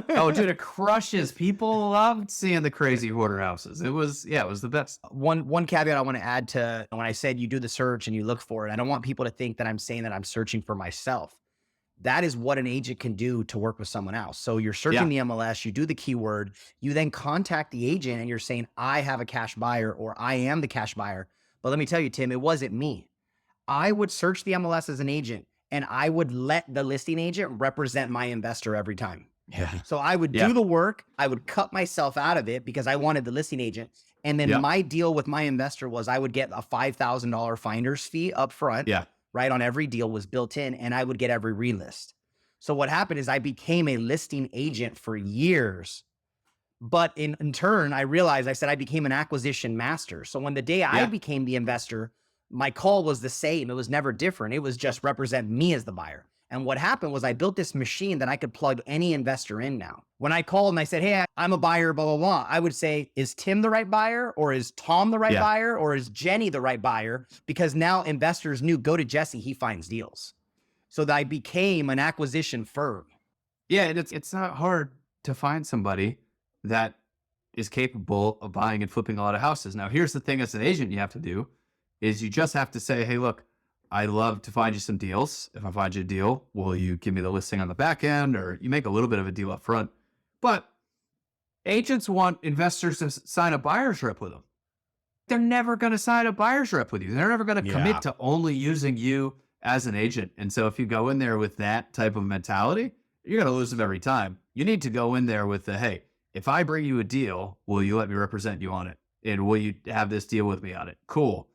Oh, dude, it crushes. People loved seeing the crazy hoarder houses. It was the best. One caveat I want to add to when I said you do the search and you look for it, I don't want people to think that I'm saying that I'm searching for myself. That is what an agent can do to work with someone else. So you're searching the MLS, you do the keyword, you then contact the agent and you're saying, I have a cash buyer or I am the cash buyer. But let me tell you, Tim, it wasn't me. I would search the MLS as an agent, and I would let the listing agent represent my investor every time. Yeah. So I would Yeah. do the work. I would cut myself out of it because I wanted the listing agent. And then Yep. my deal with my investor was I would get a $5,000 finder's fee up front, Yeah. right? On every deal was built in, and I would get every relist. So what happened is I became a listing agent for years. But in turn, I realized I said I became an acquisition master. So when the day I Yeah. became the investor, my call was the same. It was never different. It was just represent me as the buyer. And what happened was I built this machine that I could plug any investor in now. When I called and I said, hey, I'm a buyer, blah, blah, blah, I would say, is Tim the right buyer? Or is Tom the right Yeah. buyer? Or is Jenny the right buyer? Because now investors knew, go to Jesse, he finds deals. So that I became an acquisition firm. Yeah, and it's not hard to find somebody that is capable of buying and flipping a lot of houses. Now, here's the thing as an agent you have to do is you just have to say, hey, look, I love to find you some deals. If I find you a deal, will you give me the listing on the back end, or you make a little bit of a deal up front? But agents want investors to sign a buyer's rep with them. They're never going to sign a buyer's rep with you. They're never going to commit to only using you as an agent. And so if you go in there with that type of mentality, you're going to lose them every time. You need to go in there with the, hey, if I bring you a deal, will you let me represent you on it? And will you have this deal with me on it? Cool.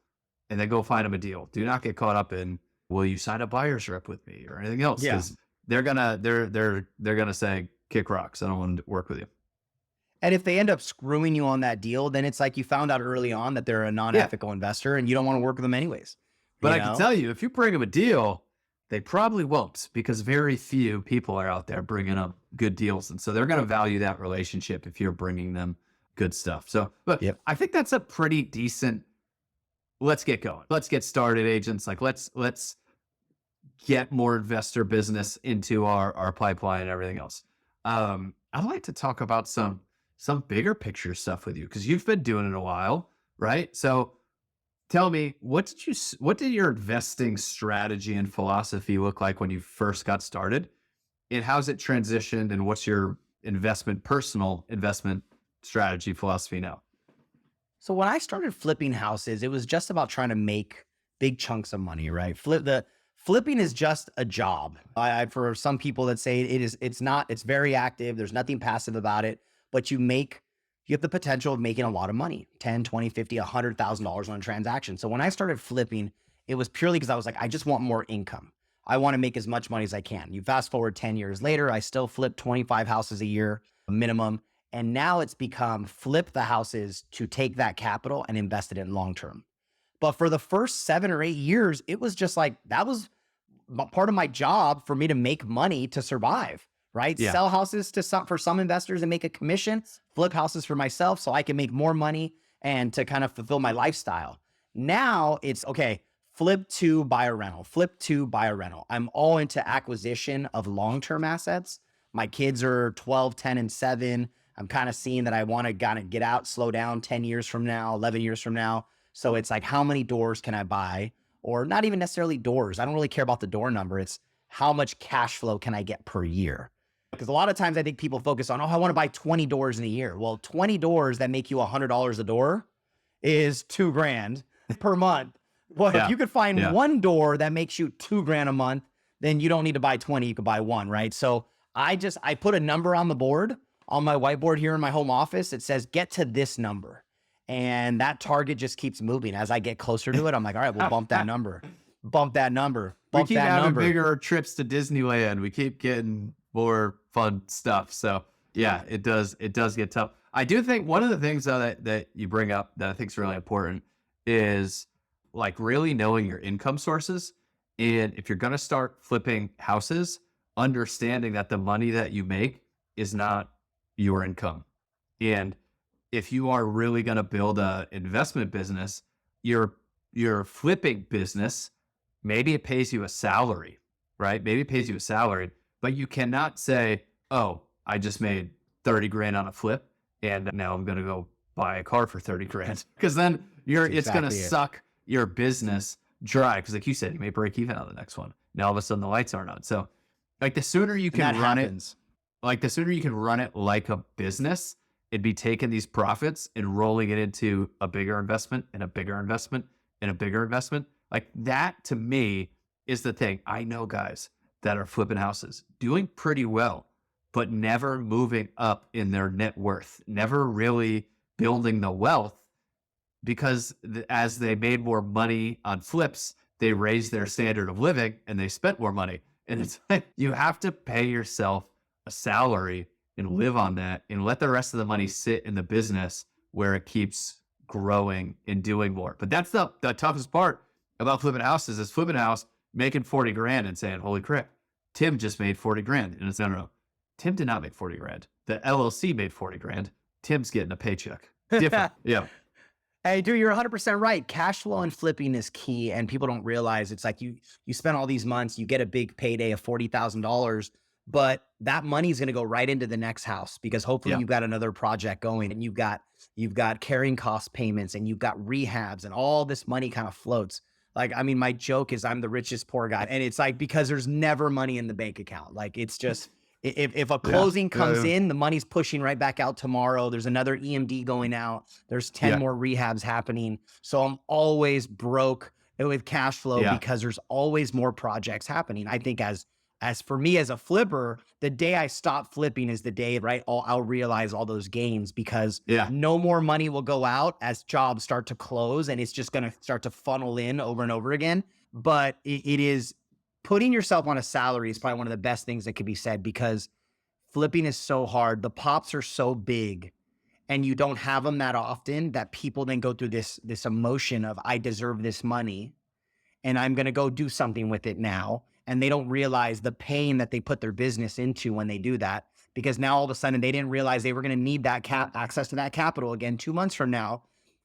And then go find them a deal. Do not get caught up in, will you sign a buyer's rep with me or anything else? Because they're gonna say, kick rocks. I don't want to work with you. And if they end up screwing you on that deal, then it's like you found out early on that they're a non-ethical investor and you don't want to work with them anyways. But I can tell you, if you bring them a deal, they probably won't, because very few people are out there bringing up good deals. And so they're going to value that relationship if you're bringing them good stuff. So, but I think that's a pretty decent, let's get going. Let's get started, agents. Like let's get more investor business into our pipeline and everything else. I'd like to talk about some bigger picture stuff with you, because you've been doing it a while, right? So tell me, what did your investing strategy and philosophy look like when you first got started? And how's it transitioned? And what's your personal investment strategy philosophy now? So when I started flipping houses, it was just about trying to make big chunks of money, right? Flipping is just a job. For some people that say it's not, it's very active. There's nothing passive about it, but you have the potential of making a lot of money, 10, 20, 50, $100,000 on a transaction. So when I started flipping, it was purely because I was like, I just want more income. I want to make as much money as I can. You fast forward 10 years later, I still flip 25 houses a year minimum. And now it's become flip the houses to take that capital and invest it in long-term. But for the first 7 or 8 years, it was just like, that was part of my job for me to make money to survive, right? Yeah. Sell houses for some investors and make a commission, flip houses for myself so I can make more money and to kind of fulfill my lifestyle. Now it's okay, flip to buy a rental, flip to buy a rental. I'm all into acquisition of long-term assets. My kids are 12, 10, and 7. I'm kind of seeing that I want to kind of get out, slow down 10 years from now, 11 years from now. So it's like, how many doors can I buy? Or not even necessarily doors. I don't really care about the door number. It's how much cash flow can I get per year? Because a lot of times I think people focus on, I want to buy 20 doors in a year. Well, 20 doors that make you $100 a door is $2,000 per month. Well, if you could find one door that makes you $2,000 a month, then you don't need to buy 20. You could buy one, right? So I put a number on the board, on my whiteboard here in my home office. It says, get to this number. And that target just keeps moving. As I get closer to it, I'm like, all right, we'll bump that number, bump that number, bump we keep that having number. Bigger trips to Disneyland. We keep getting more fun stuff. So yeah, it does get tough. I do think one of the things though that you bring up that I think is really important is like really knowing your income sources. And if you're going to start flipping houses, understanding that the money that you make is not your income. And if you are really going to build a investment business, your flipping business, maybe it pays you a salary, right? Maybe it pays you a salary, but you cannot say, oh, I just made 30 grand on a flip and now I'm going to go buy a car for 30 grand. Because then it's going to suck your business dry. Because like you said, you may break even on the next one. Now all of a sudden the lights aren't on. So like the sooner you can run it, like a business, it'd be taking these profits and rolling it into a bigger investment and a bigger investment and a bigger investment. Like that to me is the thing. I know guys that are flipping houses doing pretty well, but never moving up in their net worth, never really building the wealth because as they made more money on flips, they raised their standard of living and they spent more money. And it's like you have to pay yourself a salary and live on that and let the rest of the money sit in the business where it keeps growing and doing more. But that's the toughest part about flipping houses is flipping a house, making 40 grand and saying, holy crap, Tim just made 40 grand. And it's no. Tim did not make 40 grand. The LLC made 40 grand. Tim's getting a paycheck. Different. Yeah. Hey, dude, you're 100% right. Cash flow and flipping is key, and people don't realize it's like you spend all these months, you get a big payday of $40,000, but that money is going to go right into the next house because hopefully you've got another project going, and you've got carrying cost payments, and you've got rehabs, and all this money kind of floats. Like, I mean, my joke is I'm the richest poor guy, and it's like because there's never money in the bank account. Like, it's just. If a closing comes in, the money's pushing right back out tomorrow. There's another EMD going out. There's 10 more rehabs happening. So I'm always broke with cash flow because there's always more projects happening. I think as for me as a flipper, the day I stop flipping is the day, right? I'll realize all those gains because no more money will go out as jobs start to close, and it's just going to start to funnel in over and over again. But it is putting yourself on a salary is probably one of the best things that could be said because flipping is so hard. The pops are so big and you don't have them that often that people then go through this emotion of I deserve this money and I'm going to go do something with it now. And they don't realize the pain that they put their business into when they do that, because now all of a sudden they didn't realize they were going to need that access to that capital again 2 months from now,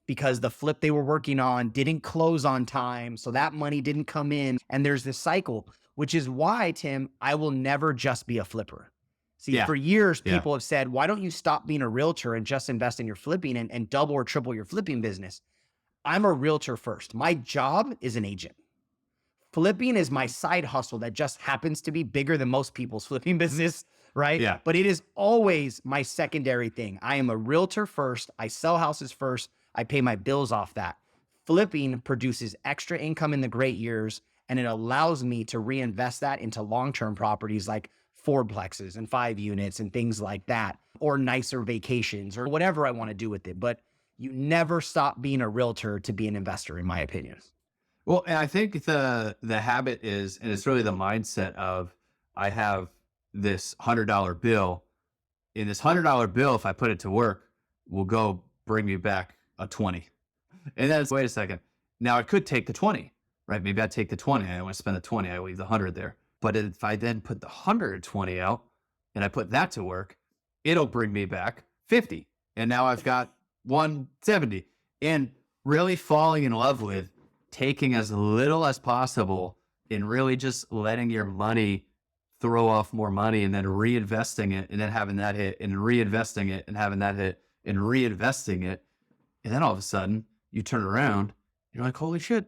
because the flip they were working on didn't close on time. So that money didn't come in. And there's this cycle, which is why, Tim, I will never just be a flipper. See, for years, people have said, why don't you stop being a realtor and just invest in your flipping and double or triple your flipping business? I'm a realtor first. My job is an agent. Flipping is my side hustle that just happens to be bigger than most people's flipping business, right? Yeah. But it is always my secondary thing. I am a realtor first. I sell houses first. I pay my bills off that. Flipping produces extra income in the great years, and it allows me to reinvest that into long-term properties like fourplexes and 5 units and things like that, or nicer vacations or whatever I want to do with it. But you never stop being a realtor to be an investor, in my opinion. Well, and I think the habit is, and it's really the mindset of, I have this $100 bill. In this $100 bill, if I put it to work, will go bring me back a 20. And then wait a second. Now I could take the 20, right? Maybe I take the 20. I want to spend the 20. I leave the 100 there. But if I then put the 120 out and I put that to work, it'll bring me back 50. And now I've got 170. And really falling in love with taking as little as possible and really just letting your money throw off more money and then reinvesting it and then having that hit and reinvesting it and having that hit and reinvesting it. And then all of a sudden you turn around, you're like, holy shit,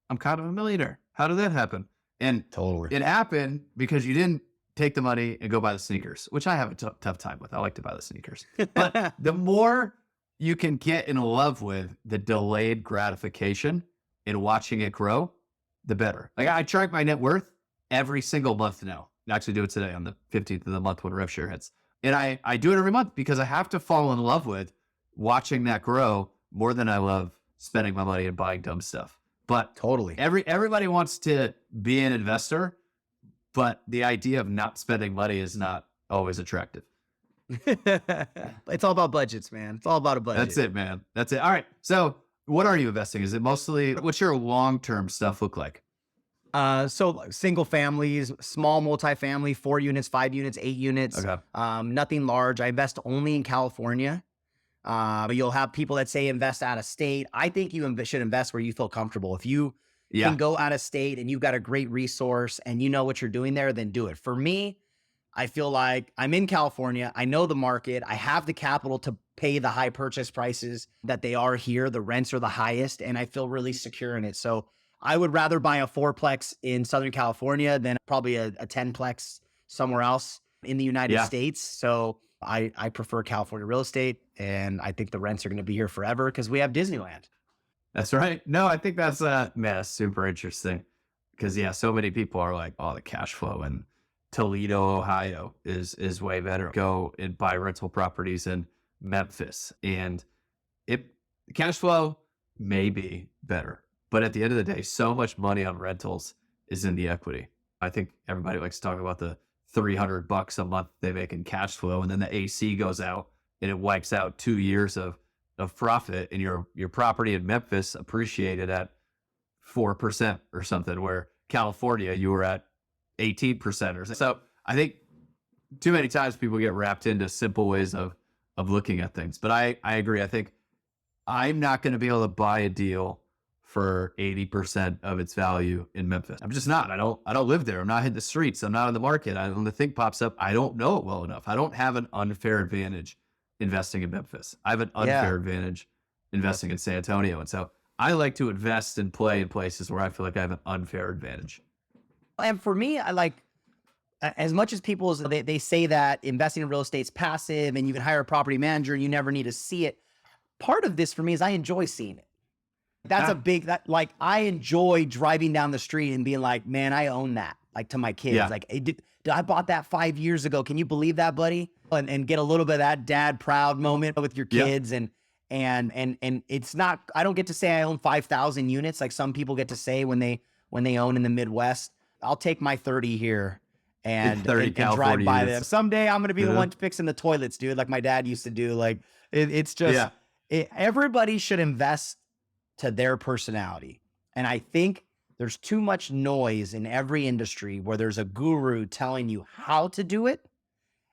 I'm kind of a millionaire. How did that happen? And it happened because you didn't take the money and go buy the sneakers, which I have a tough time with. I like to buy the sneakers. But the more you can get in love with the delayed gratification and watching it grow, the better. Like I track my net worth every single month now. I actually do it today on the 15th of the month when RevShare hits. And I do it every month because I have to fall in love with watching that grow more than I love spending my money and buying dumb stuff. But everybody wants to be an investor, but the idea of not spending money is not always attractive. It's all about budgets, man. It's all about a budget. That's it, man. That's it. All right. So what are you investing? Is it mostly, what's your long-term stuff look like? So single families, small multifamily, 4 units, 5 units, 8 units, nothing large. I invest only in California. But you'll have people that say invest out of state. I think you should invest where you feel comfortable. If you can go out of state and you've got a great resource and you know what you're doing there, then do it. For me, I feel like I'm in California. I know the market. I have the capital to pay the high purchase prices that they are here. The rents are the highest, and I feel really secure in it. So I would rather buy a 4-plex in Southern California than probably a 10-plex somewhere else in the United States. So I prefer California real estate, and I think the rents are going to be here forever because we have Disneyland. That's right. No, I think that's man, that's super interesting because yeah, so many people are like, oh, the cash flow in Toledo, Ohio is way better. Go and buy rental properties in Memphis, and it cash flow may be better, but at the end of the day, so much money on rentals is in the equity. I think everybody likes to talk about the $300 a month they make in cash flow, and then the AC goes out and it wipes out 2 years of profit, and your property in Memphis appreciated at 4% or something, where California you were at 18% or so. So I think too many times people get wrapped into simple ways of looking at things. But I agree. I think I'm not going to be able to buy a deal for 80% of its value in Memphis. I'm just not. I don't live there. I'm not hitting the streets. I'm not in the market. When the thing pops up, I don't know it well enough. I don't have an unfair advantage investing in Memphis. I have an unfair advantage investing in San Antonio. And so I like to invest and play in places where I feel like I have an unfair advantage. And for me, I like, as much as people, they say that investing in real estate's passive and you can hire a property manager and you never need to see it. Part of this for me is I enjoy seeing it. That's a big, I enjoy driving down the street and being like, man, I own that. Like, to my kids, like, hey, I bought that 5 years ago. Can you believe that, buddy? And get a little bit of that dad proud moment with your kids. And it's not, I don't get to say I own 5,000 units like some people get to say when they own in the Midwest. I'll take my 30 here and drive by them. Someday I'm going to be the one fixing the toilets, dude, like my dad used to do. Like, it's just, everybody should invest to their personality. And I think there's too much noise in every industry where there's a guru telling you how to do it.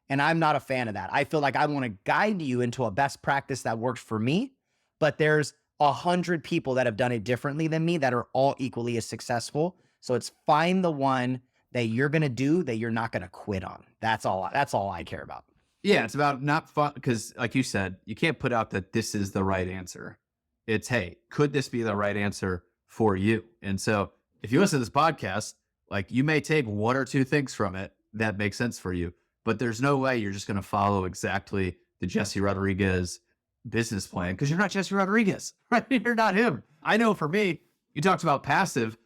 And I'm not a fan of that. I feel like I want to guide you into a best practice that works for me, but there's 100 people that have done it differently than me that are all equally as successful. So it's find the one that you're going to do that you're not going to quit on. That's all I care about. Yeah, it's about not fun, because like you said, you can't put out that this is the right answer. It's, hey, could this be the right answer for you? And so if you listen to this podcast, like, you may take one or two things from it that make sense for you, but there's no way you're just going to follow exactly the Jessie Rodriguez business plan, because you're not Jessie Rodriguez, right? You're not him. I know for me, you talked about passive.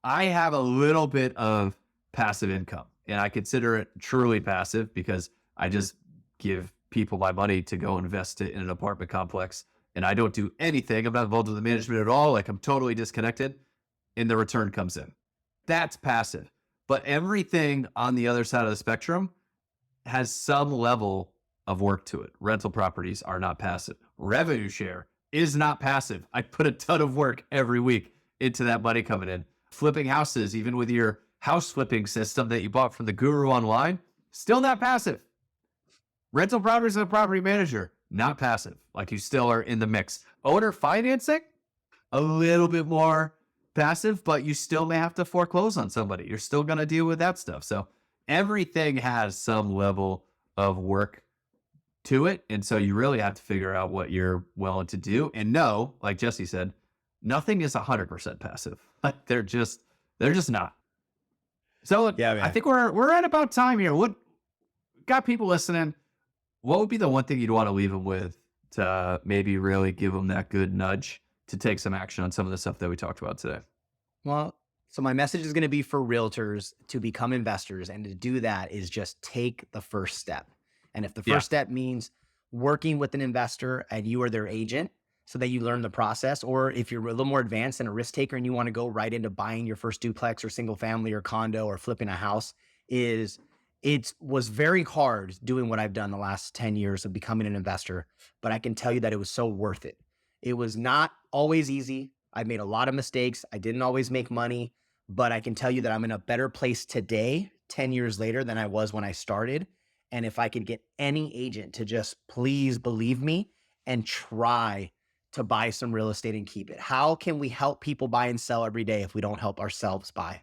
I have a little bit of passive income, and I consider it truly passive because I just give people my money to go invest it in an apartment complex, and I don't do anything. I'm not involved in the management at all. Like, I'm totally disconnected, and the return comes in. That's passive. But everything on the other side of the spectrum has some level of work to it. Rental properties are not passive. Revenue share is not passive. I put a ton of work every week into that money coming in. Flipping houses, even with your house flipping system that you bought from the guru online, still not passive. Rental properties as a property manager, not passive. Like, you still are in the mix. Owner financing, a little bit more passive, but you still may have to foreclose on somebody. You're still going to deal with that stuff. So everything has some level of work to it. And so you really have to figure out what you're willing to do. And no, like Jessie said, nothing is 100% passive. Like, they're just not. So I think we're at about time here. What got people listening? What would be the one thing you'd want to leave them with to maybe really give them that good nudge to take some action on some of the stuff that we talked about today? Well, so my message is going to be for realtors to become investors. And to do that is just take the first step. And if the first step means working with an investor and you are their agent so that you learn the process, or if you're a little more advanced and a risk taker and you want to go right into buying your first duplex or single family or condo or flipping a house, it was very hard doing what I've done the last 10 years of becoming an investor, but I can tell you that it was so worth it. It was not always easy. I made a lot of mistakes. I didn't always make money, but I can tell you that I'm in a better place today, 10 years later, than I was when I started. And if I could get any agent to just please believe me and try to buy some real estate and keep it. How can we help people buy and sell every day if we don't help ourselves buy?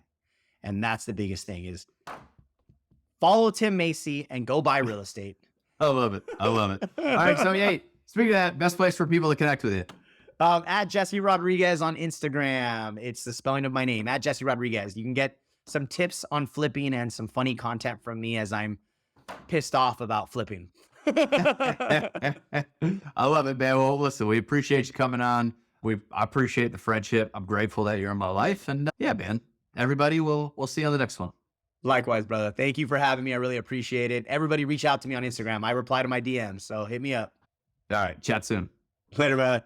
And that's the biggest thing, is follow Tim Macy and go buy real estate. I love it. All right. So, speaking of that, best place for people to connect with you. At Jessie Rodriguez on Instagram. It's the spelling of my name, at Jessie Rodriguez. You can get some tips on flipping and some funny content from me as I'm pissed off about flipping. I love it, man. Well, listen, we appreciate you coming on. I appreciate the friendship. I'm grateful that you're in my life. And yeah, man, everybody, we'll see you on the next one. Likewise, brother. Thank you for having me. I really appreciate it. Everybody reach out to me on Instagram. I reply to my DMs, so hit me up. All right. Chat soon. Later, brother.